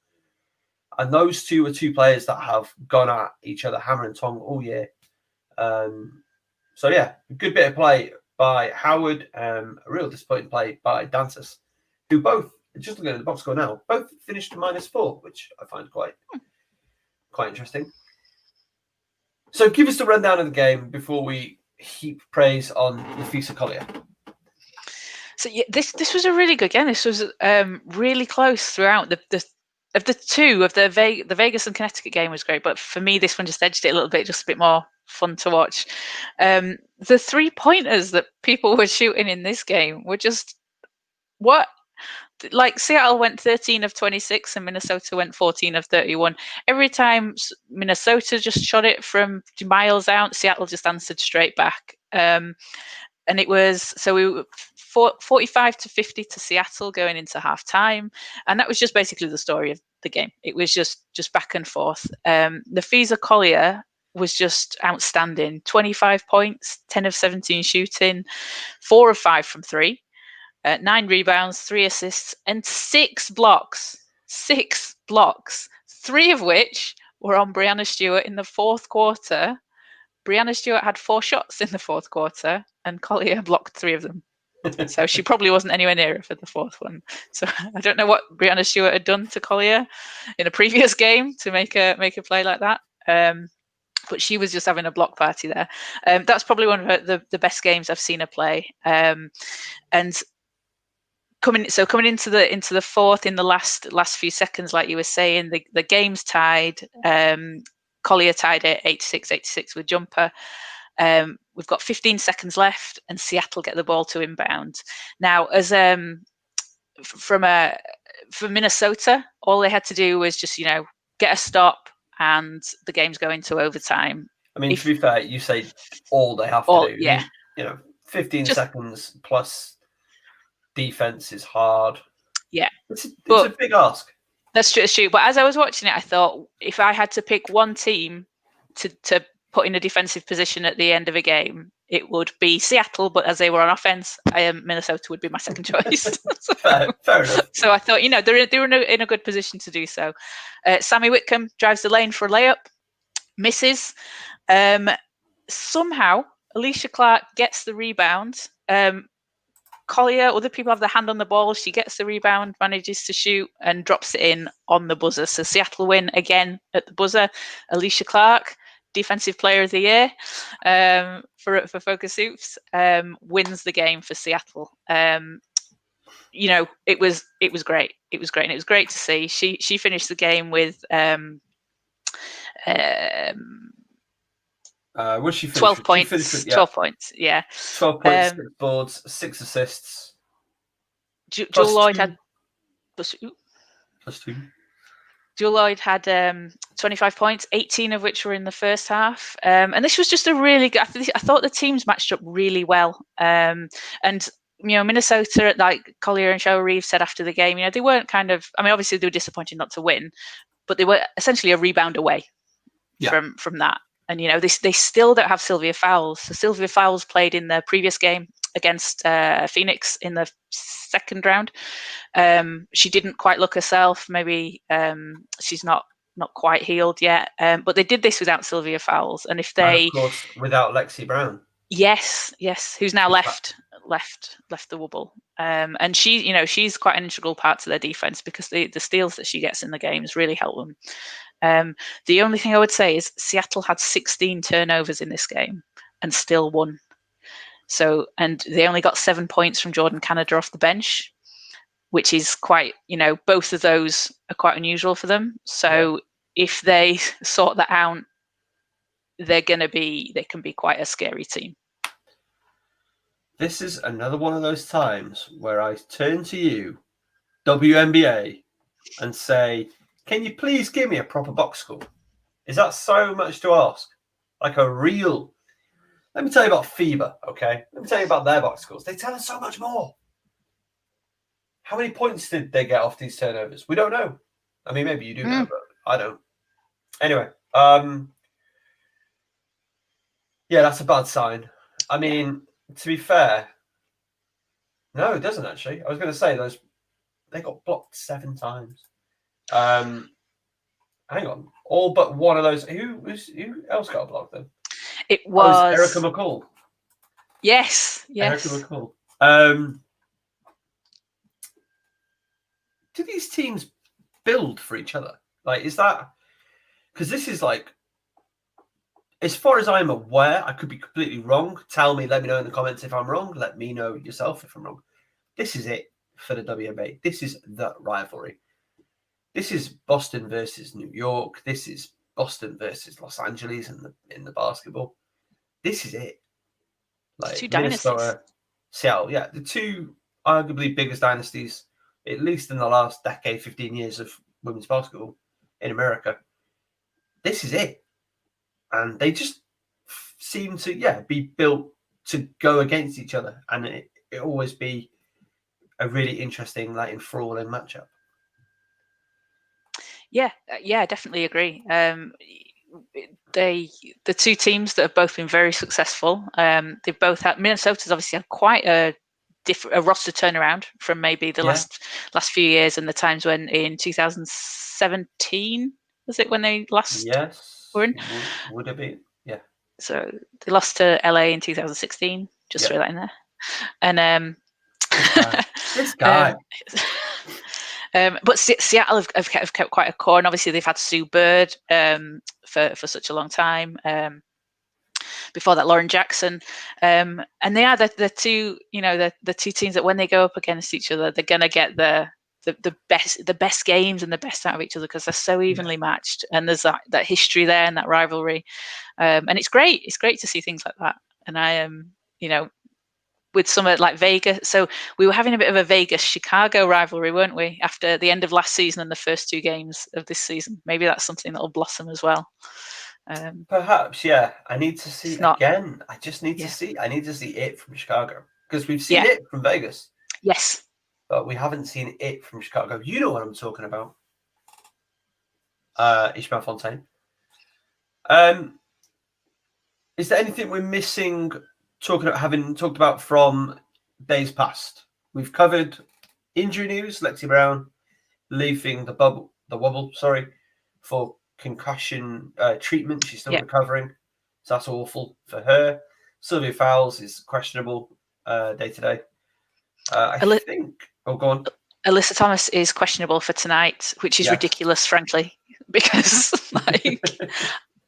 and those two are two players that have gone at each other hammer and tong all year. So yeah, a good bit of play by Howard, a real disappointing play by Dantas, who both, just looking at the box score now, both finished to -4, which I find quite interesting. So give us the rundown of the game before we heap praise on Nafisa Collier. So yeah, this was a really good game. This was really close throughout. The Vegas and Connecticut game was great, but for me, this one just edged it a little bit, just a bit more fun to watch. The 3-pointers that people were shooting in this game were just what? Like Seattle went 13 of 26 and Minnesota went 14 of 31. Every time Minnesota just shot it from miles out, Seattle just answered straight back. And it was, so we were 45-50 to Seattle going into half time. And that was just basically the story of the game. It was just back and forth. Nafisa Collier was just outstanding. 25 points, 10 of 17 shooting, 4 of 5 from 3. 9 rebounds, 3 assists, and 6 blocks. 6 blocks, 3 of which were on Brianna Stewart in the fourth quarter. Brianna Stewart had 4 shots in the fourth quarter, and Collier blocked 3 of them. So she probably wasn't anywhere near it for the fourth one. So I don't know what Brianna Stewart had done to Collier in a previous game to make a play like that. but she was just having a block party there. That's probably one of the best games I've seen her play. And coming into the fourth, in the last few seconds, like you were saying, the game's tied. Collier tied it 86 with jumper. We've got 15 seconds left, and Seattle get the ball to inbound. Now, as for Minnesota, all they had to do was just get a stop, and the game's going to overtime. I mean, to be fair, you say all they have to do. Yeah. 15 seconds plus defense is hard. Yeah. It's a big ask. That's true. But as I was watching it, I thought if I had to pick one team to put in a defensive position at the end of a game, it would be Seattle. But as they were on offense, Minnesota would be my second choice. Fair enough. So I thought, they're in a good position to do so. Sammy Whitcomb drives the lane for a layup, misses. Somehow, Alicia Clark gets the rebound. Collier, other people have their hand on the ball. She gets the rebound, manages to shoot, and drops it in on the buzzer. So Seattle win again at the buzzer. Alicia Clark, Defensive Player of the Year for Focus Hoops, wins the game for Seattle. It was great. It was great, and it was great to see. She finished the game with what's she 12 points. With, 12 points, yeah. 12 points, 6 boards, 6 assists. Jewel Lloyd had plus two. Jewel Lloyd had 25 points, 18 of which were in the first half. And this was just a really good. I thought the teams matched up really well. And Minnesota, like Collier and Cheryl Reeves said after the game, they weren't obviously they were disappointed not to win, but they were essentially a rebound away from that. And, they still don't have Sylvia Fowles. So Sylvia Fowles played in the previous game against Phoenix in the second round. She didn't quite look herself. Maybe she's not quite healed yet. But they did this without Sylvia Fowles. And if they... And of course, without Lexi Brown. Yes, who's now left the Wubble. And she's quite an integral part to their defense because the steals that she gets in the games really help them. The only thing I would say is Seattle had 16 turnovers in this game and still won. So, and they only got 7 points from Jordan Canada off the bench, which is quite, both of those are quite unusual for them. So if they sort that out, they can be quite a scary team. This is another one of those times where I turn to you, WNBA, and say, can you please give me a proper box score? Is that so much to ask? Like a real... Let me tell you about FIBA, okay? Let me tell you about their box scores. They tell us so much more. How many points did they get off these turnovers? We don't know. I mean, maybe you do know, but I don't. Anyway, that's a bad sign. I mean, to be fair, no, it doesn't actually. I was going to say they got blocked 7 times. Hang on, all but one of those. Who else got blocked then? It was Erica McCall. Yes. Erica McCall. Do these teams build for each other? Like, is that because this is like, as far as I'm aware, I could be completely wrong. Tell me, let me know in the comments if I'm wrong. Let me know yourself if I'm wrong. This is it for the WNBA. This is the rivalry. This is Boston versus New York. This is Boston versus Los Angeles in the basketball. This is it. Like two Minnesota, dynasties. Seattle. Yeah, the two arguably biggest dynasties, at least in the last decade, 15 years of women's basketball in America. This is it. And they just seem to, be built to go against each other. And it always be a really interesting, like, enthralling matchup. Yeah, I definitely agree. The two teams that have both been very successful. They've both had. Minnesota's obviously had quite a roster turnaround from maybe the last few years and the times when in 2017 was it when they last were in? Would it be? Yeah. So they lost to LA in 2016. Just throw that in there. And this guy. But Seattle have kept quite a core, and obviously they've had Sue Bird for such a long time. Before that, Lauren Jackson, and they are the two, the two teams that when they go up against each other, they're going to get the best games and the best out of each other because they're so evenly matched, and there's that history there and that rivalry, and it's great. It's great to see things like that, and I am, with some like Vegas. So we were having a bit of a Vegas-Chicago rivalry, weren't we? After the end of last season and the first 2 games of this season, maybe that's something that will blossom as well. Perhaps, yeah. I need to see again. I just need to see. I need to see it from Chicago because we've seen it from Vegas. Yes, but we haven't seen it from Chicago. You know what I'm talking about, Ishmael Fontaine. Is there anything we're missing? Having talked about from days past, we've covered injury news. Lexi Brown leaving the wobble. For concussion treatment. She's still recovering, so that's awful for her. Sylvia Fowles is questionable day to day. I think. Oh, go on. Alyssa Thomas is questionable for tonight, which is ridiculous, frankly, because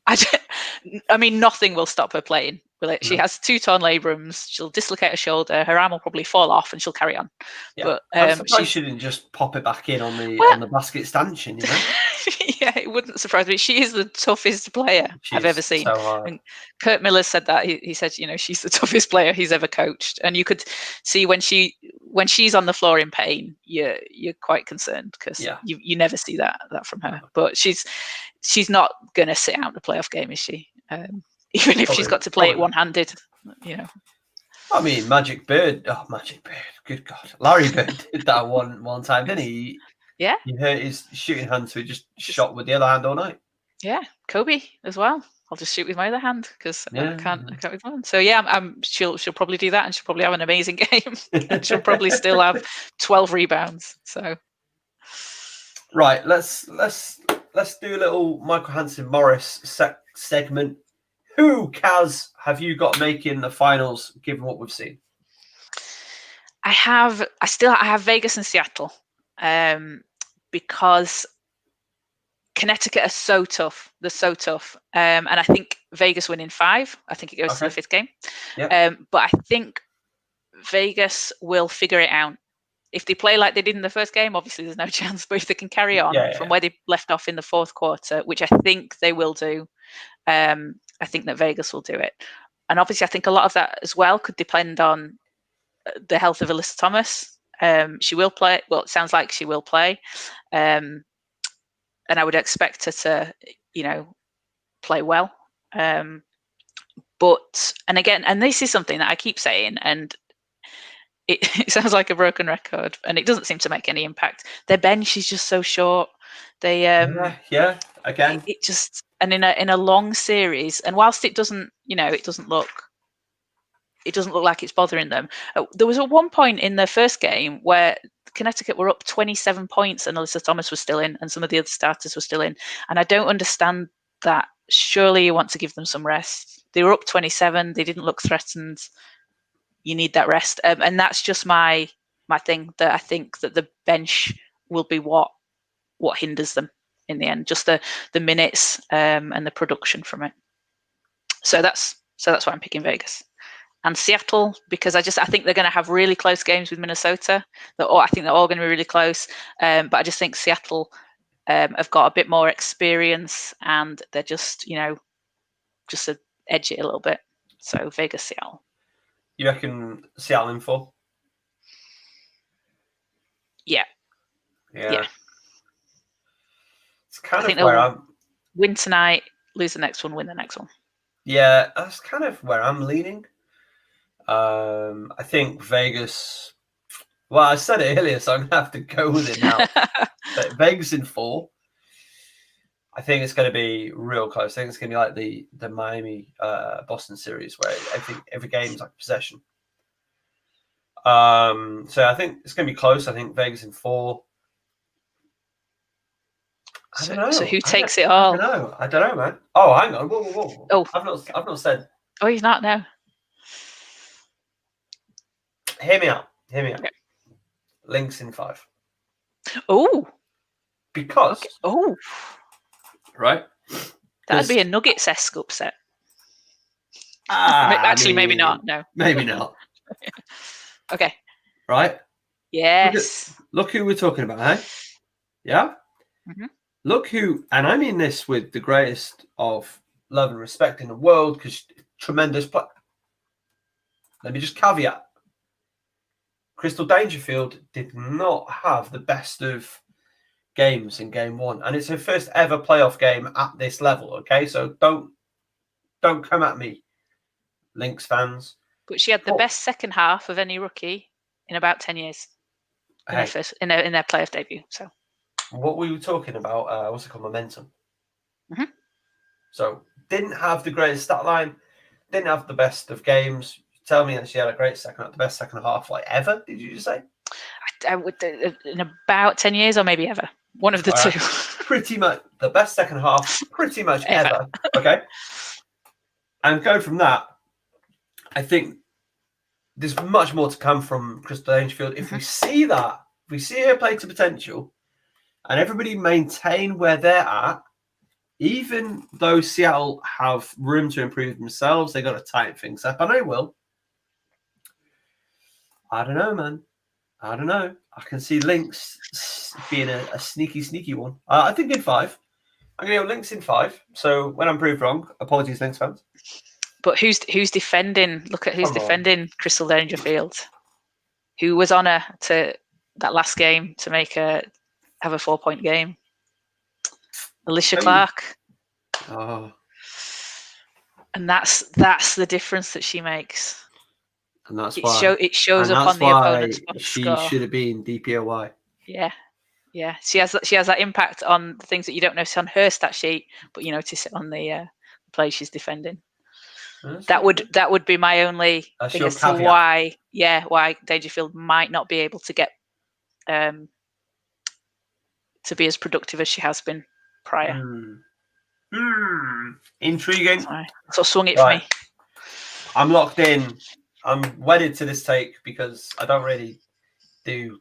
I mean, nothing will stop her playing. She has 2 torn labrums. She'll dislocate her shoulder. Her arm will probably fall off, and she'll carry on. Yeah. But I'm surprised she didn't just pop it back in on the basket stanchion. Yeah, it wouldn't surprise me. She is the toughest player I've ever seen. So hard. And Kurt Miller said that. He said, she's the toughest player he's ever coached, and you could see when she's on the floor in pain, you're quite concerned because you never see that from her. But she's not going to sit out the playoff game, is she? Even if she's got to play it one-handed, I mean, Magic Bird. Good God, Larry Bird did that one time, didn't he? Yeah. He hurt his shooting hand, so he just shot with the other hand all night. Yeah, Kobe as well. I'll just shoot with my other hand because I can't with one. So she'll probably do that, and she'll probably have an amazing game. And she'll probably still have 12 rebounds. So right, let's do a little Michael Hansen Morris segment. Who, Kaz, have you got making the finals, given what we've seen? I have Vegas and Seattle, because Connecticut are so tough. They're so tough, and I think Vegas win in 5. I think it goes to the 5th game. Yep. But I think Vegas will figure it out. If they play like they did in the first game, obviously there's no chance. But if they can carry on from where they left off in the 4th quarter, which I think they will do, I think that Vegas will do it. And obviously, I think a lot of that as well could depend on the health of Alyssa Thomas. She will play. Well, it sounds like she will play. And I would expect her to, play well. But, and this is something that I keep saying, and it sounds like a broken record, and it doesn't seem to make any impact. Their bench is just so short. They again. It just, and in a long series, and whilst it doesn't, it doesn't look like it's bothering them. There was at one point in the first game where Connecticut were up 27 points and Alyssa Thomas was still in, and some of the other starters were still in. And I don't understand that. Surely you want to give them some rest. They were up 27. They didn't look threatened. You need that rest. And that's just my thing, that I think that the bench will be what hinders them in the end, just the minutes and the production from it. So that's why I'm picking Vegas. And Seattle, because I think they're going to have really close games with Minnesota. I think they're all going to be really close. But I just think Seattle have got a bit more experience, and they're just to edge it a little bit. So Vegas, Seattle. You reckon Seattle in 4? Yeah. It's kind of where I'm. Win tonight, lose the next one, win the next one. Yeah, that's kind of where I'm leaning. I think Vegas. Well, I said it earlier, so I'm gonna have to go with it now. But Vegas in 4. I think it's going to be real close. I think it's going to be like the Miami Boston series, where I think every game is like a possession. So I think it's going to be close. I think Vegas in 4. I don't know. So who takes it all? I don't know, man. Oh, hang on. Whoa. Oh, I've not said. Oh, he's not now. Hear me out. Okay. Lynx in 5. Oh, Because, right? That'd be a Nuggets-esque upset. Maybe not. No. Maybe not. Okay. Right? Yes. Look who we're talking about, eh? Yeah? Mm-hmm. Look who, and I mean this with the greatest of love and respect in the world, because tremendous play. Let me just caveat. Crystal Dangerfield did not have the best of games in game one, and it's her first ever playoff game at this level, okay? So don't come at me, Lynx fans. But she had the best second half of any rookie in about 10 years in their playoff debut. So what we were talking about, what's it called, momentum. Mm-hmm. So didn't have the greatest stat line, didn't have the best of games. Tell me that she had a great the best second half like ever, did you just say? I would, in about 10 years or maybe ever. One of the two. Pretty much the best second half, pretty much ever. Okay. And going from that, I think there's much more to come from Crystal Dangerfield. If we see that, if we see her play to potential and everybody maintain where they're at, even though Seattle have room to improve themselves, they got to tighten things up, and they will. I don't know, man. I don't know. I can see Lynx being a sneaky one. I think in 5. I'm going to go Lynx in 5. So when I'm proved wrong, apologies, Lynx fans. But who's defending? Look at who's defending Crystal Dangerfield, who was on her to that last game to have a 4-point game. Alicia Clark. Oh. And that's the difference that she makes. And that's why it shows up on the opponent's box score. She should have been DPOY. Yeah. She has that impact on the things that you don't notice on her stat sheet, but you notice it on the play she's defending. That would be my only thing as to why Dangerfield might not be able to get to be as productive as she has been prior. Intriguing. So swung it for me. I'm locked in. I'm wedded to this take because I don't really do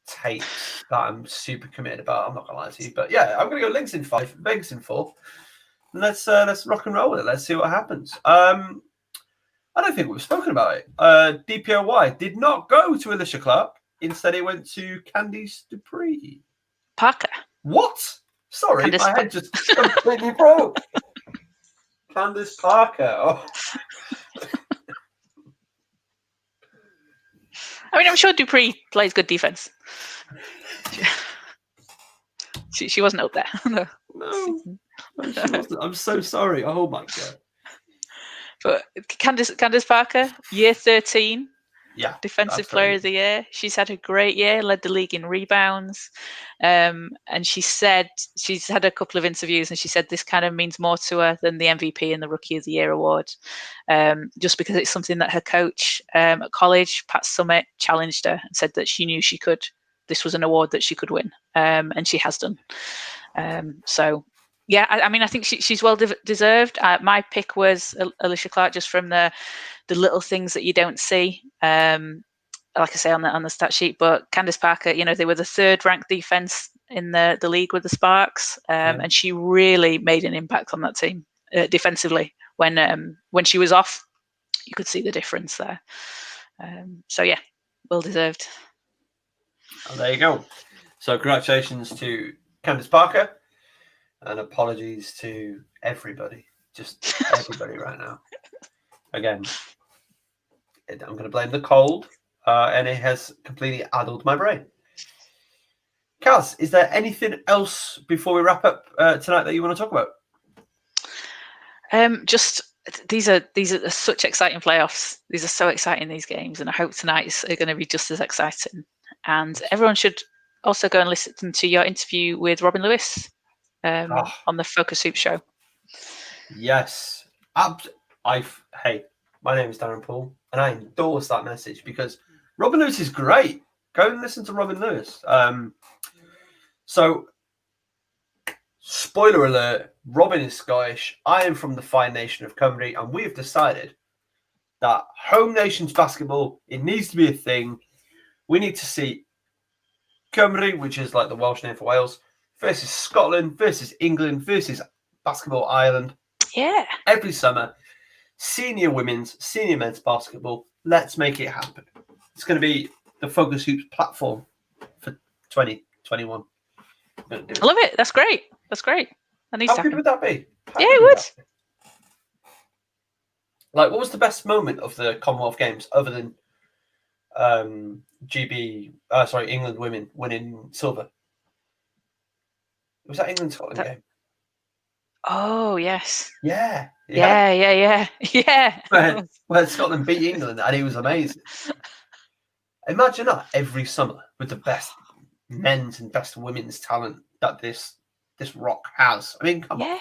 takes that I'm super committed about. I'm not gonna lie to you, but yeah, I'm gonna go Lynx in 5, Vegas in 4. And let's rock and roll with it. Let's see what happens. I don't think we've spoken about it. DPOY did not go to Alicia Clark. Instead, it went to Candice Dupree. Parker. What? Sorry, my head just completely broke. Candice Parker. Oh. I mean, I'm sure Dupree plays good defense. She wasn't up there. No, I'm so sorry. Oh my god. But Candice Parker, year 13. Yeah. Defensive Player of the Year. She's had a great year, led the league in rebounds. And she said she's had a couple of interviews and she said this kind of means more to her than the MVP and the Rookie of the Year award. Just because it's something that her coach at college, Pat Summitt, challenged her and said that she knew she could. This was an award that she could win. And she has done. So, yeah, I mean, I think she's well deserved. My pick was Alicia Clark, just from the little things that you don't see. Like I say on the stat sheet, but Candice Parker, they were the 3rd ranked defense in the league with the Sparks, and she really made an impact on that team defensively. When she was off, you could see the difference there. So yeah, well deserved. Oh, there you go. So congratulations to Candice Parker, and apologies to everybody, just everybody right now. Again, I'm going to blame the cold, and it has completely addled my brain. Kaz, is there anything else before we wrap up tonight that you want to talk about? Just these are such exciting playoffs. These are so exciting, these games, and I hope tonight's are going to be just as exciting. And everyone should also go and listen to your interview with Robin Lewis on the FocusHoops show. Yes. Hey, my name is Darren Paul, and I endorse that message because Robin Lewis is great. Go and listen to Robin Lewis. So, spoiler alert, Robin is Scottish. I am from the fine nation of Cymru, and we have decided that home nations basketball, it needs to be a thing. We need to see Cymru, which is like the Welsh name for Wales, versus Scotland, versus England, versus Basketball Ireland. Yeah. Every summer, senior women's, senior men's basketball. Let's make it happen. It's going to be the Focus Hoops platform for 2021. I love it. That's great. That's great. That needs to How good happen. would that be? Yeah, it would. Like, what was the best moment of the Commonwealth Games other than England women winning silver? Was that England-Scotland game? Oh, yes. Yeah. Yeah. Where Scotland beat England, and it was amazing. Imagine that every summer with the best men's and best women's talent that this rock has. I mean, come on.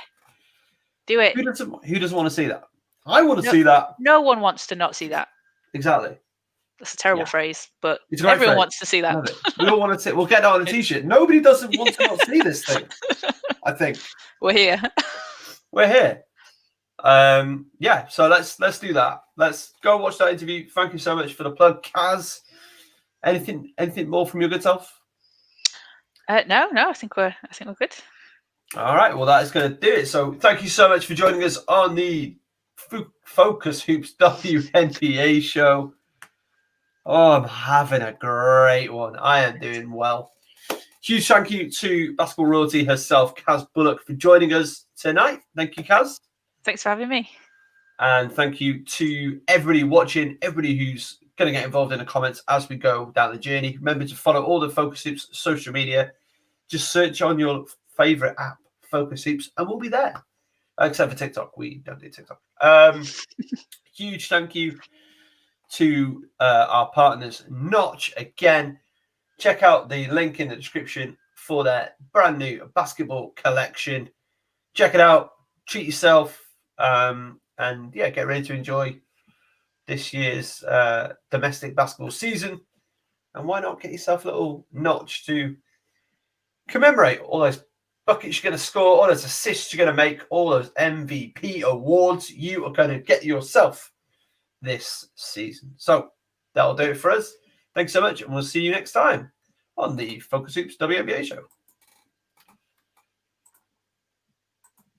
Do it. Who doesn't want to see that? I want to see that. No one wants to not see that. Exactly. That's a terrible phrase, but It's a great everyone phrase. wants to see that. We all want to see. We'll get that on a t-shirt. Nobody doesn't want to not see this thing. I think We're here. we're here. Yeah. So let's do that. Let's go watch that interview. Thank you so much for the plug, Kaz. Anything more from your good self? No. I think we're good. All right. Well, that is going to do it. So thank you so much for joining us on the Focus Hoops WNBA show. Oh, I'm having a great one. I am doing well. Huge thank you to basketball royalty herself, Kaz Bullock, for joining us tonight. Thank you, Kaz. Thanks for having me. And thank you to everybody watching, everybody who's going to get involved in the comments as we go down the journey. Remember to follow all the Focus Hoops social media. Just search on your favorite app, Focus Hoops, and we'll be there. Except for TikTok. We don't do TikTok. Huge thank you to our partners, Notch. Again, check out the link in the description for their brand new basketball collection. Check it out. Treat yourself. And yeah, get ready to enjoy this year's domestic basketball season. And why not get yourself a little Notch to commemorate all those buckets you're going to score, all those assists you're going to make, all those MVP awards you are going to get yourself this season. So that'll do it for us. Thanks so much, and we'll see you next time on the Focus Hoops WNBA show.